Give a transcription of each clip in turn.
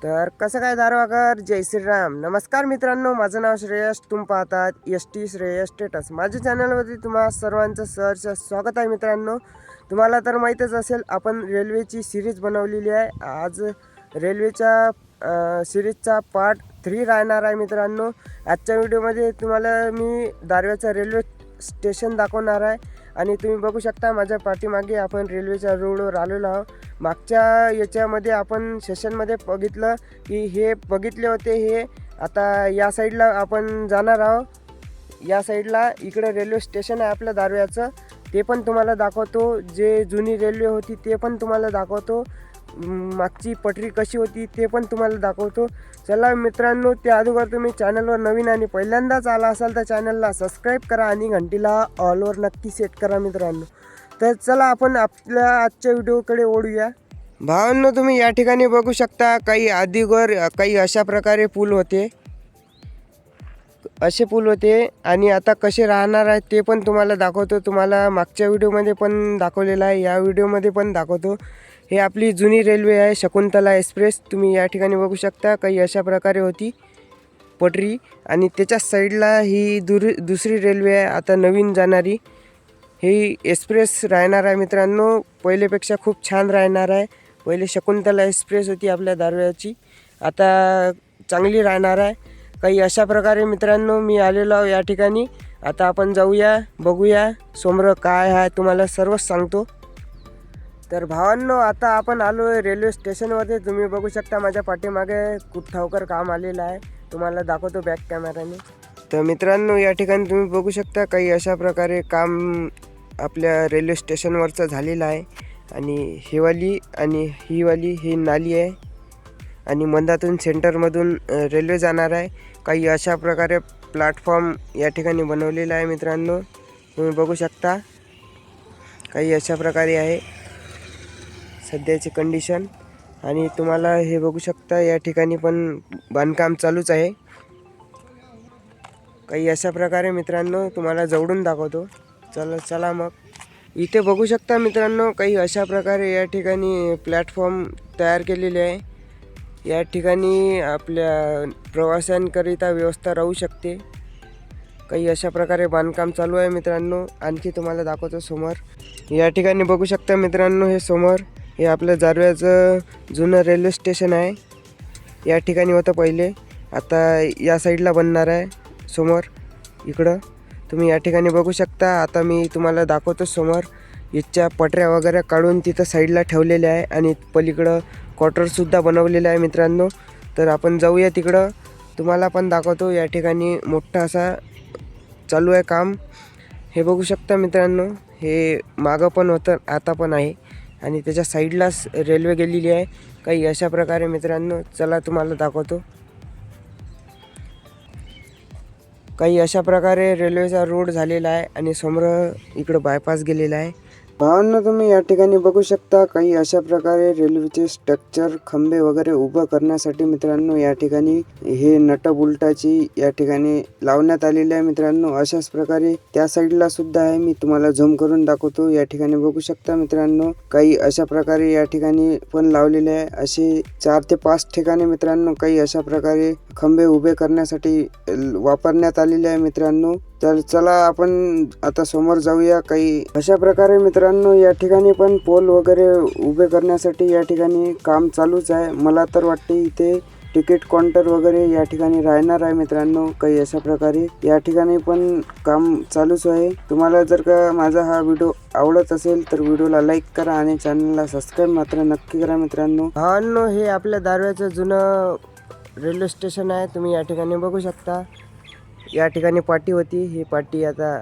तर कसं काय दारवाकर, जय श्रीराम. नमस्कार मित्रांनो, माझं नाव श्रेयस. तुम्ही पाहतात ST श्रेयस स्टेटस. माझ्या चॅनलवरती तुम्हा सर्वांचं सहर्ष स्वागत आहे. मित्रांनो, तुम्हाला तर माहीतच असेल, आपण रेल्वेची सिरीज बनवलेली आहे. आज रेल्वेच्या सिरीजचा पार्ट 3 राहणार आहे. मित्रांनो, आजच्या व्हिडिओमध्ये तुम्हाला मी दारव्याचं रेल्वे स्टेशन दाखवणार आहे. आणि तुम्ही बघू शकता माझ्या पाठीमागे आपण रेल्वेच्या रोडवर आलेलो आहोत. मागच्या याच्यामध्ये आपण सेशनमध्ये बघितलं की हे बघितले होते. हे आता या साईडला आपण जाणार आहोत. या साईडला इकडे रेल्वे स्टेशन आहे आपल्या दारव्याचं, ते पण तुम्हाला दाखवतो. जे जुनी रेल्वे होती ते पण तुम्हाला दाखवतो. मागची पटरी कशी होती ते पण तुम्हाला दाखवतो. चला मित्रांनो, त्या अगोदर तुम्ही चॅनलवर नवीन आणि पहिल्यांदाच आला असाल तर चॅनलला सबस्क्राईब करा आणि घंटीला ऑलवर नक्की सेट करा मित्रांनो. तर चला आपण आपल्या आजच्या व्हिडिओकडे ओढूया. भावांनो, तुम्ही या ठिकाणी बघू शकता काही आधीवर काही अशा प्रकारे पूल होते, असे पूल होते आणि आता कसे राहणार आहेत ते पण तुम्हाला दाखवतो. तुम्हाला मागच्या व्हिडिओमध्ये पण दाखवलेलं आहे, या व्हिडिओमध्ये पण दाखवतो. हे आपली जुनी रेल्वे आहे, शकुंतला एक्सप्रेस. तुम्ही या ठिकाणी बघू शकता काही अशा प्रकारे होती पटरी आणि त्याच्या साईडला ही दुसरी रेल्वे आहे आता नवीन जाणारी. ही एक्सप्रेस राहणार आहे मित्रांनो, पहिलेपेक्षा खूप छान राहणार आहे. पहिले शकुंतला एक्सप्रेस होती आपल्या दारव्याची, आता चांगली राहणार आहे. काही अशा प्रकारे मित्रांनो मी आलेलो आहो या ठिकाणी. आता आपण जाऊया, बघूया समोर काय आहे, तुम्हाला सर्वच सांगतो. तर भावांनो, आता आपण आलो आहे रेल्वे स्टेशनमध्ये. तुम्ही बघू शकता माझ्या पाठीमागे कुठठावकर काम आलेलं आहे, तुम्हाला दाखवतो बॅक कॅमेराने. तर मित्रांनो, या ठिकाणी तुम्ही बघू शकता काही अशा प्रकारे काम आपल्या रेल्वे स्टेशनवरचं झालेलं आहे. आणि ही वाली ही नाली आहे आणि मंदातून सेंटरमधून रेल्वे जाणार आहे. काही अशा प्रकारे प्लॅटफॉर्म या ठिकाणी बनवलेला आहे मित्रांनो, तुम्ही बघू शकता. काही अशा प्रकारे आहे सध्याची कंडिशन. आणि तुम्हाला हे बघू शकता या ठिकाणी पण बांधकाम चालूच आहे. काही अशा प्रकारे मित्रांनो तुम्हाला जवळून दाखवतो. चला मग. इथे बघू शकता मित्रांनो, काही अशा प्रकारे या ठिकाणी प्लॅटफॉर्म तयार केलेले आहे. या ठिकाणी आपल्या प्रवाशांकरिता व्यवस्था राहू शकते. काही अशा प्रकारे बांधकाम चालू आहे मित्रांनो. आणखी तुम्हाला दाखवतो समोर. या ठिकाणी बघू शकता मित्रांनो, हे समोर हे आपलं दारव्याचं जुनं रेल्वे स्टेशन आहे. या ठिकाणी होतं पहिले, आता या साईडला बनणार आहे समोर इकडं. तुम्ही या ठिकाणी बघू शकता. आता मी तुम्हाला दाखवतो समोर. याच्या पटऱ्या वगैरे काढून तिथं साईडला ठेवलेल्या आहे आणि पलीकडं क्वार्टरसुद्धा बनवलेलं आहे मित्रांनो. तर आपण जाऊया तिकडं, तुम्हाला पण दाखवतो. या ठिकाणी मोठा असा चालू आहे काम. हे बघू शकता मित्रांनो, हे मागं पण होतं आता पण आहे आणि त्याच्या साईडलाच रेल्वे गेलेली आहे. काही अशा प्रकारे मित्रांनो, चला तुम्हाला दाखवतो. काही अशा प्रकारे रेल्वेचा रोड झालेला आहे आणि समोर इकडं बायपास गेलेला आहे. भावांनो, तुम्ही या ठिकाणी बघू शकता काही अशा प्रकारे रेल्वेचे स्ट्रक्चर खंबे वगैरे उभं करण्यासाठी मित्रांनो या ठिकाणी हे नट बुलटाची या ठिकाणी लावण्यात आलेले आहे मित्रांनो. अशाच प्रकारे त्या साईडला सुद्धा आहे, मी तुम्हाला झूम करून दाखवतो. या ठिकाणी बघू शकता मित्रांनो, काही अशा प्रकारे या ठिकाणी पण लावलेले आहे. असे 4 ते 5 ठिकाणी मित्रांनो काही अशा प्रकारे खंबे उभे करण्यासाठी वापरण्यात आलेले आहे मित्रांनो. तर चला आपण आता समोर जाऊया. काही अशा प्रकारे मित्रांनो या ठिकाणी पण पोल वगैरे उभे करण्यासाठी या ठिकाणी काम चालूच आहे. मला तर वाटते इथे तिकीट काउंटर वगैरे या ठिकाणी राहणार आहे मित्रांनो. काही अशा प्रकारे या ठिकाणी पण काम चालूच आहे. तुम्हाला जर का माझा हा व्हिडिओ आवडत असेल तर व्हिडिओला लाईक करा आणि चॅनलला सबस्क्राईब मात्र नक्की करा मित्रांनो. भावांनो, हे आपल्या दारव्याचं जुनं रेल्वे स्टेशन आहे. तुम्ही या ठिकाणी बघू शकता. या ठिकाणी पाटी होती, ही पाटी आता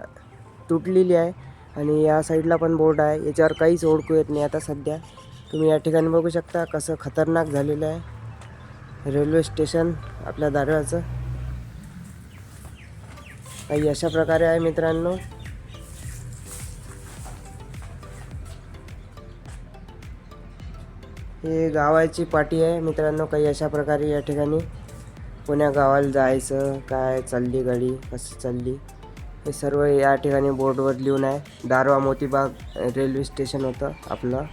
तुटलेली आहे आणि या साईडला पण बोर्ड आहे, याच्यावर काहीच ओळखू येत नाही आता सध्या. तुम्ही या ठिकाणी बघू शकता कसं खतरनाक झालेलं आहे रेल्वे स्टेशन आपल्या दारव्याचं. काही अशा प्रकारे आहे मित्रांनो. हे गावाची पाटी आहे मित्रांनो. काही अशा प्रकारे या ठिकाणी पुण्या गावाला जायचं, काय चालली गाडी, कसं चालली, हे सर्व या ठिकाणी बोर्डवर लिहून आहे. दारवा मोतीबाग रेल्वे स्टेशन होतं आपलं.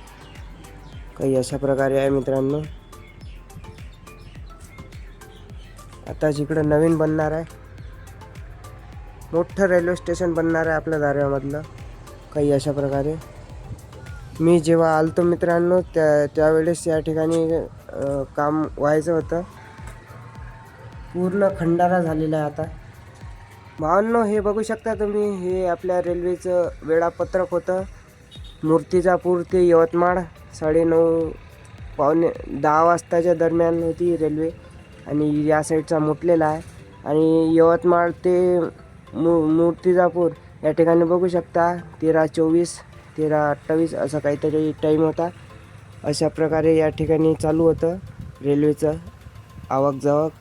काही अशा प्रकारे आहे मित्रांनो. आता जिकडं नवीन बनणार आहे, मोठं रेल्वे स्टेशन बनणार आहे आपल्या दारव्यामधलं. काही अशा प्रकारे मी जेव्हा आलतो मित्रांनो त्यावेळेस या ठिकाणी काम व्हायचं होतं. पूर्ण खंडारा झालेला आहे आता. भावांनो, हे बघू शकता तुम्ही, हे आपल्या रेल्वेचं वेळापत्रक होतं. मूर्तिजापूर ते यवतमाळ 9:30 पावणे 10 वाजताच्या दरम्यान होती रेल्वे आणि या साईडचा मुटलेला आहे. आणि यवतमाळ ते मूर्तिजापूर या ठिकाणी बघू शकता 13:24 13:28 असा काहीतरी टाईम होता. अशा प्रकारे या ठिकाणी चालू होतं रेल्वेचं आवक जावक.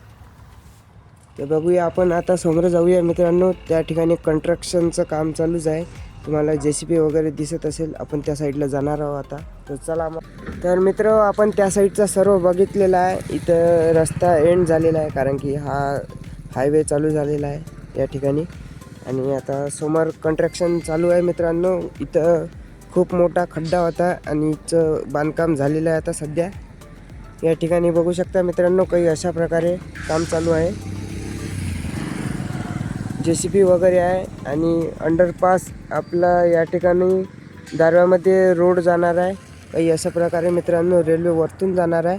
ते बघूया आपण. आता समोर जाऊया मित्रांनो. त्या ठिकाणी कंस्ट्रक्शनचं काम चालूच आहे. तुम्हाला JCB वगैरे दिसत असेल. आपण त्या साईडला जाणार आहोत आता. तर चला मग. तर मित्र, आपण त्या साईडचा सर्व बघितलेला आहे. इथं रस्ता एंड झालेला आहे कारण की हा हायवे चालू झालेला आहे या ठिकाणी. आणि आता समोर कंस्ट्रक्शन चालू आहे मित्रांनो. इथं खूप मोठा खड्डा होता आणि इथं बांधकाम झालेलं आहे आता सध्या. या ठिकाणी बघू शकता मित्रांनो, काही अशा प्रकारे काम चालू आहे. JCB वगैरे आहे आणि अंडरपास आपला या ठिकाणी दारव्यामध्ये रोड जाणार आहे. काही अशा प्रकारे मित्रांनो रेल्वे वरतून जाणार आहे.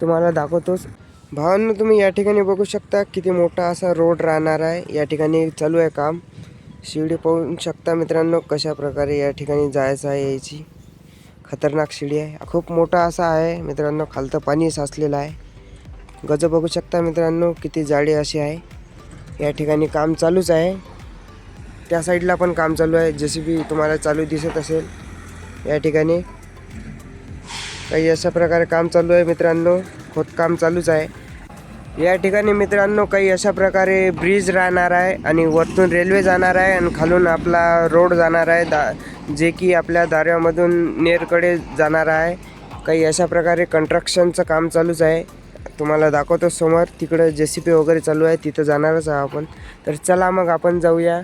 तुम्हाला दाखवतोच. भावांनो, तुम्ही या ठिकाणी बघू शकता किती मोठा असा रोड राहणार आहे. या ठिकाणी चालू आहे काम. शिडी पाहू शकता मित्रांनो कशा प्रकारे या ठिकाणी जायचं आहे. याची खतरनाक शिडी आहे. खूप मोठा असा आहे मित्रांनो. खालतं पाणी साचलेलं आहे. गज बघू शकता मित्रांनो किती जाडी अशी आहे. या ठिकाणी काम चालूच आहे. त्या साईडला पण काम चालू आहे. JCB तुम्हाला चालू दिसत असेल. या ठिकाणी काही अशा प्रकारे काम चालू आहे मित्रांनो. खोदकाम चालूच आहे. या ठिकाणी मित्रांनो काही अशा प्रकारे ब्रिज राहणार आहे आणि वरतून रेल्वे जाणार आहे आणि खालून आपला रोड जाणार आहे जे की आपल्या दारव्यामधून नेरकडे जाणार आहे. काही अशा प्रकारे कंस्ट्रक्शनचं काम चालूच आहे. तुम्हाला दाखवतो समोर. तिकडं JCB वगैरे चालू आहे. तिथं जाणारच आहे आपण. तर चला मग आपण जाऊया,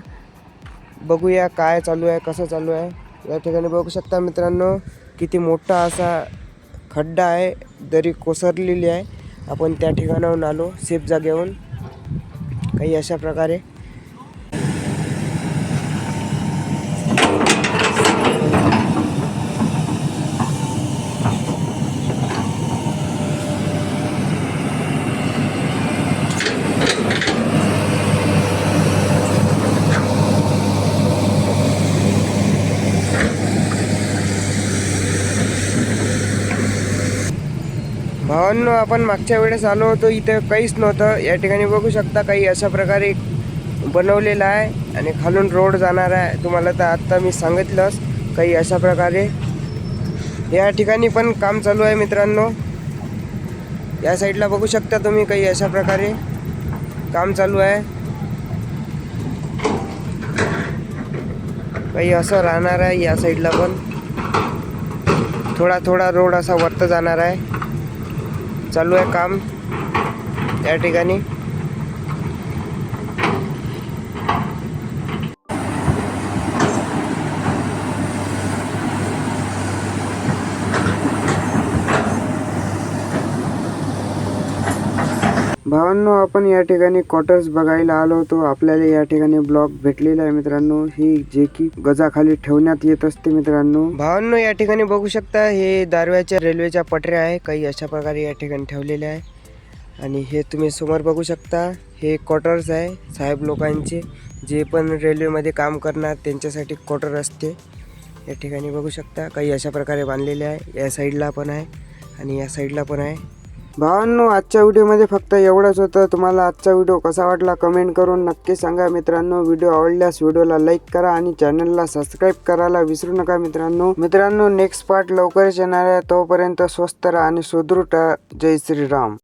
बघूया काय चालू आहे, कसं चालू आहे. या ठिकाणी बघू शकता मित्रांनो किती मोठा असा खड्डा आहे. दरी कोसरलेली आहे. आपण त्या ठिकाणाहून आलो सेफ जागेहून. काही अशा प्रकारे भावांनो, आपण मागच्या वेळेस आलो होतो. इथं काहीच नव्हतं. या ठिकाणी बघू शकता काही अशा प्रकारे बनवलेलं आहे आणि खालून रोड जाणार आहे. तुम्हाला तर आत्ता मी सांगितलंच. काही अशा प्रकारे या ठिकाणी पण काम चालू आहे मित्रांनो. या साईडला बघू शकता तुम्ही काही अशा प्रकारे काम चालू आहे. काही असं राहणार आहे. या साईडला पण थोडा थोडा रोड असा वरती जाणार आहे. चालू आहे काम या ठिकाणी. भावांनो, आपण या ठिकाणी क्वार्टर्स बघायला आलो होतो. आपल्याला या ठिकाणी ब्लॉक भेटलेला आहे मित्रांनो. ही जे की गजाखाली ठेवण्यात येत असते मित्रांनो. भावांनो, या ठिकाणी बघू शकता हे दारव्याच्या रेल्वेच्या पटऱ्या आहे. काही अशा प्रकारे या ठिकाणी ठेवलेले आहे. आणि हे तुम्ही समोर बघू शकता हे क्वार्टर्स आहे साहेब लोकांचे. जे पण रेल्वेमध्ये काम करणार त्यांच्यासाठी क्वार्टर असते. या ठिकाणी बघू शकता काही अशा प्रकारे बांधलेले आहे. या साईडला पण आहे आणि या साईडला पण आहे. भावांनो, आजच्या व्हिडिओमध्ये फक्त एवढंच होतं. तुम्हाला आजचा व्हिडिओ कसा वाटला कमेंट करून नक्की सांगा मित्रांनो. व्हिडिओ आवडल्यास व्हिडिओला लाईक करा आणि चॅनलला सबस्क्राईब करायला विसरू नका मित्रांनो. नेक्स्ट पार्ट लवकरच येणार आहे. तोपर्यंत स्वस्त राहा आणि सुदृढ राहा. जय श्रीराम.